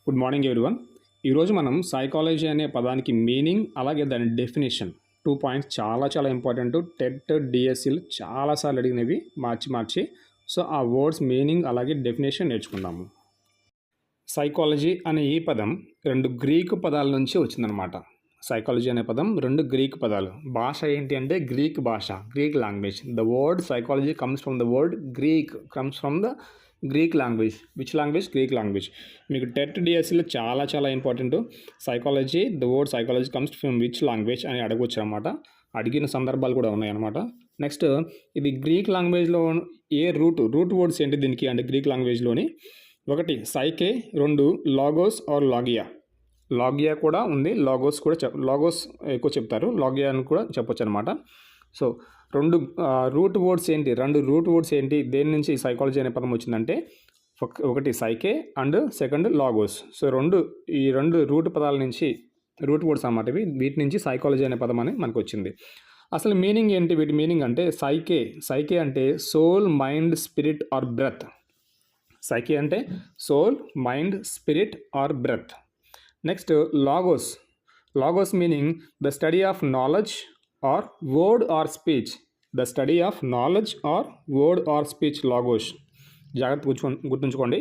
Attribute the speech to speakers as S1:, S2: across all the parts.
S1: Good morning everyone. ఈరోజు మనం psychology అనే పదానికి మీనింగ్ అలాగే దాని డెఫినేషన్ 2 పాయింట్స్ చాలా ఇంపార్టెంట్. టెట్ డిఎస్సీలు చాలాసార్లు అడిగినవి మార్చి సో ఆ వర్డ్స్ మీనింగ్ అలాగే డెఫినేషన్ నేర్చుకుందాము. సైకాలజీ అనే ఈ పదం 2 గ్రీకు పదాల నుంచి వచ్చిందనమాట. సైకాలజీ అనే పదం 2 గ్రీక్ పదాలు. భాష ఏంటి అంటే గ్రీక్ భాష, Greek language. The word psychology comes from the word Greek, comes from the Greek language. Which language? Greek language. మీకు టెట్ డిఎస్సీలో చాలా important. Psychology, the word psychology comes from which language అని అడగవచ్చు అనమాట. అడిగిన సందర్భాలు కూడా ఉన్నాయన్నమాట. నెక్స్ట్, ఇది గ్రీక్ లాంగ్వేజ్లో ఏ రూట్ వర్డ్స్ ఏంటి దీనికి అంటే గ్రీక్ లాంగ్వేజ్లోని? 1 psyche, 2 logos or logia. Logia కూడా ఉంది, లాగోస్ కూడా లాగోస్ ఎక్కువ చెప్తారు, లాగియా అని కూడా చెప్పొచ్చు అనమాట. సో 2 రూట్ వర్డ్స్ ఏంటి, 2 రూట్ వర్డ్స్ ఏంటి, దేని నుంచి సైకాలజీ అనే పదం వచ్చిందంటే 1 సైకే అండ్ 2 లాగోస్. సో ఈ రెండు రూట్ పదాల నుంచి, రూట్ వర్డ్స్ అన్నమాట ఇవి, వీటి నుంచి సైకాలజీ అనే పదం అని మనకు వచ్చింది. అసలు మీనింగ్ ఏంటి వీటి మీనింగ్ అంటే సైకే అంటే soul, mind, spirit or breath. Psyche అంటే soul, mind, spirit or breath. Next logos meaning the study of knowledge or word or speech. The study of knowledge or word or speech logos. జాగ్రత్త గుర్తుంచుకోండి.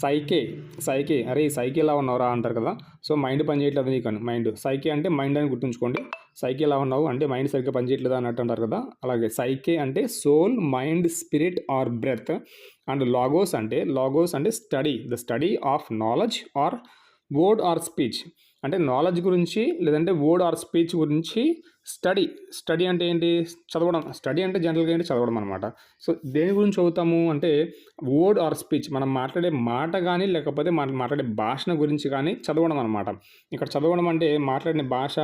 S1: Psyche అరే సైకేలా ఉన్నావురా అంటారు కదా. So mind పని చేయట్లేదు నీకు మైండ్. సైకే అంటే మైండ్ అని గుర్తుంచుకోండి. సైకేలా ఉన్నావు అంటే మైండ్ సరిగ్గా పనిచేయట్లేదు అన్నట్టు అంటారు కదా. అలాగే సైకే అంటే soul, mind, spirit or breath. And logos అంటే study, the study of knowledge or word or speech. అంటే నాలెడ్జ్ గురించి లేదంటే వర్డ్ ఆర్ స్పీచ్ గురించి స్టడీ అంటే ఏంటి? చదవడం. స్టడీ అంటే జనరల్గా ఏంటి? చదవడం అనమాట. సో దేని గురించి చదువుతాము అంటే వర్డ్ ఆర్ స్పీచ్, మనం మాట్లాడే మాట కానీ లేకపోతే మాట్లాడే భాషను గురించి కానీ చదవడం అనమాట. ఇక్కడ చదవడం అంటే మాట్లాడిన భాష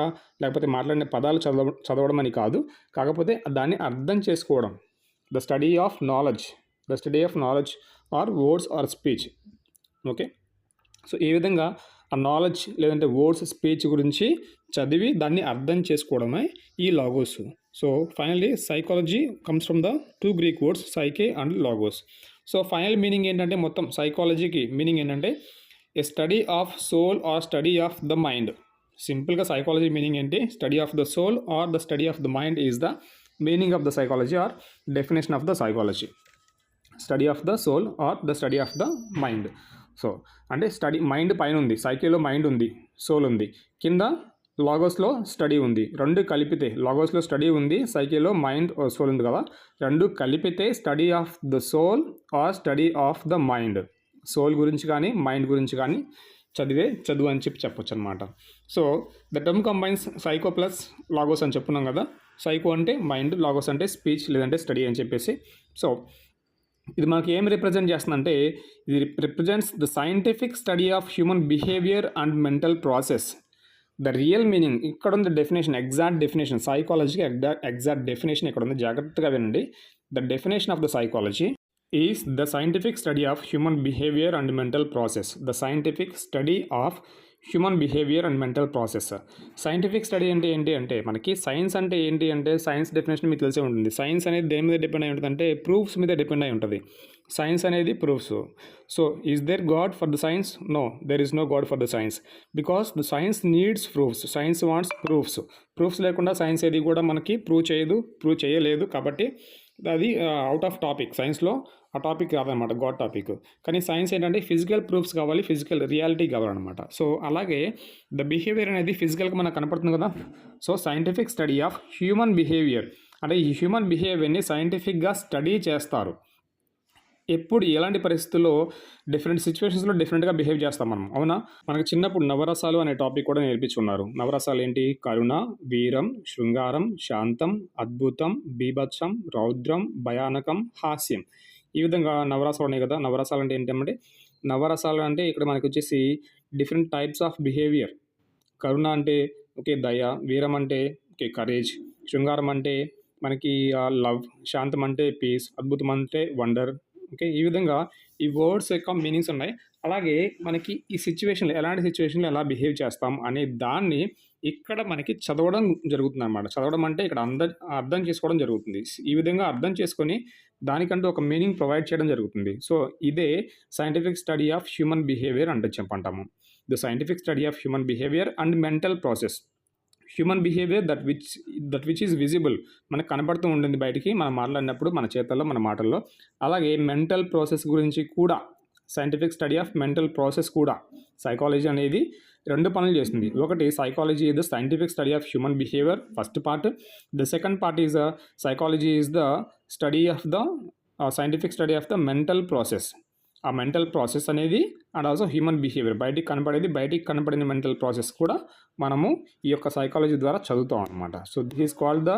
S1: లేకపోతే మాట్లాడిన పదాలు చదవడం అని కాదు, కాకపోతే దాన్ని అర్థం చేసుకోవడం. The study of knowledge or words or speech. Okay. So ఈ విధంగా ఆ నాలెడ్జ్ లేదంటే వర్డ్స్, స్పీచ్ గురించి చదివి దాన్ని అర్థం చేసుకోవడమే ఈ logos. So finally psychology comes from the 2 Greek words psyche and logos. So final meaning ఏంటంటే మొత్తం సైకాలజీకి మీనింగ్ ఏంటంటే a study of soul or study of the mind. సింపుల్గా సైకాలజీ మీనింగ్ ఏంటి? Study of the soul or the study of the mind is the meaning of the psychology or definition of the psychology. Study of the soul or the study of the mind. So అంటే study mind పైన ఉంది, సైకేలో mind ఉంది, soul ఉంది, కింద లాగోస్లో study ఉంది. 2 కలిపితే లాగోస్లో study ఉంది, సైకేలో mind soul ఉంది కదా, 2 కలిపితే study of the soul or study of the mind. Soul గురించి కానీ మైండ్ గురించి కానీ చదువు అని చెప్పొచ్చు అనమాట. So the term combines psycho plus logos అని చెప్పుకున్నాం కదా. సైకో అంటే మైండ్, లాగోస్ అంటే స్పీచ్ లేదంటే స్టడీ అని చెప్పేసి. సో ఇది మనకి ఏం రిప్రజెంట్ చేస్తుందంటే ఇది represents the scientific study of human behaviour and mental process. The real meaning ఇక్కడ ఉంది, డెఫినేషన్, ఎగ్జాక్ట్ డెఫినేషన్. సైకాలజీకి ఎగ్జాక్ట్ డెఫినేషన్ ఇక్కడ ఉంది, జాగ్రత్తగా వినండి. The definition of the psychology is the scientific study of human behaviour and mental process. The scientific study of human behaviour and mental process. Scientific study అంటే ఏంటి అంటే మనకి science అంటే ఏంటి అంటే సైన్స్ డెఫినేషన్ మీకు తెలిసే ఉంటుంది. సైన్స్ అనేది దేని మీద డిపెండ్ అయి ఉంటుంది అంటే ప్రూఫ్స్ మీద డిపెండ్ అయి ఉంటుంది. సైన్స్ అనేది proofs. So is there god for the science? No, there is no god for the science because the science needs proofs. Science wants proofs లేకుండా సైన్స్ ఏది కూడా మనకి ప్రూవ్ చేయలేదు. కాబట్టి అది అవుట్ ఆఫ్ టాపిక్. సైన్స్లో ఆ టాపిక్ కాదనమాట, గాడ్ టాపిక్. కానీ సైన్స్ ఏంటంటే ఫిజికల్ ప్రూఫ్స్ కావాలి, ఫిజికల్ రియాలిటీ కావాలన్నమాట. సో అలాగే ద బిహేవియర్ అనేది ఫిజికల్గా మనకు కనపడుతుంది కదా. So scientific study of human behaviour అంటే ఈ హ్యూమన్ బిహేవియర్ని సైంటిఫిక్గా స్టడీ చేస్తారు. ఎప్పుడు ఎలాంటి పరిస్థితుల్లో డిఫరెంట్ సిచ్యువేషన్స్లో డిఫరెంట్గా బిహేవ్ చేస్తాం మనం, అవునా? మనకు చిన్నప్పుడు నవరసాలు అనే టాపిక్ కూడా నేర్పించుకున్నారు. నవరసాలు ఏంటి? కరుణ, వీరం, శృంగారం, శాంతం, అద్భుతం, బీభత్సం, రౌద్రం, భయానకం, హాస్యం. ఈ విధంగా నవరసాలు ఉన్నాయి కదా. నవరసాలు అంటే ఏంటంటే నవరసాలు అంటే ఇక్కడ మనకి వచ్చేసి డిఫరెంట్ టైప్స్ ఆఫ్ బిహేవియర్. కరుణ అంటే ఓకే దయ, వీరం అంటే ఓకే కరేజ్, శృంగారం అంటే మనకి లవ్, శాంతం అంటే పీస్, అద్భుతం అంటే వండర్. ఓకే, ఈ విధంగా ఈ వర్డ్స్ యొక్క మీనింగ్స్ ఉన్నాయి. అలాగే మనకి ఈ సిచ్యువేషన్లో ఎలాంటి సిచ్యువేషన్లో ఎలా బిహేవ్ చేస్తాం అనే దాన్ని ఇక్కడ మనకి చదవడం జరుగుతుంది అనమాట. చదవడం అంటే ఇక్కడ అర్థం చేసుకోవడం జరుగుతుంది. ఈ విధంగా అర్థం చేసుకొని దానికంటూ ఒక మీనింగ్ ప్రొవైడ్ చేయడం జరుగుతుంది. సో ఇదే scientific study of human behaviour అంటే చెప్పంటాము. The scientific study of human behaviour and mental process. Human behaviour that which is visible, మనకు కనబడుతూ ఉంటుంది బయటికి మనం మాట్లాడినప్పుడు, మన చేతల్లో, మన మాటల్లో. అలాగే మెంటల్ ప్రాసెస్ గురించి కూడా, scientific study of mental process కూడా సైకాలజీ అనేది 2 పనులు చేస్తుంది. ఒకటి psychology is the scientific study of human behaviour, first part. The second part is psychology is the study of the scientific study of the mental process. ఆ mental process అనేది and also human behaviour, బయటికి కనపడిన mental process కూడా మనము ఈ యొక్క psychology ద్వారా చదువుతాం అనమాట. So this is called the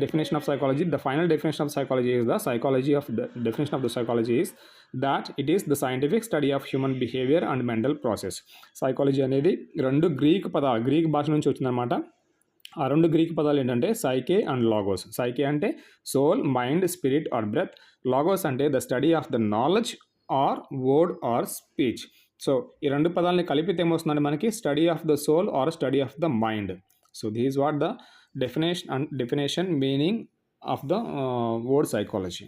S1: definition of psychology. The final definition of psychology is the definition of the psychology is that it is the scientific study of human behaviour and mental process. Psychology అనేది 2 Greek భాష నుంచి వచ్చిందనమాట. ఆ 2 Greek పదాలు ఏంటంటే psyche and logos. Psyche అంటే soul, mind, spirit or breath. Logos అంటే the study of the knowledge or word or speech. So ఈ 2 పదాలని కలిపితే ఏమొస్తుందంటే మనకి study of the soul or study of the mind. So this what the definition meaning of the word psychology.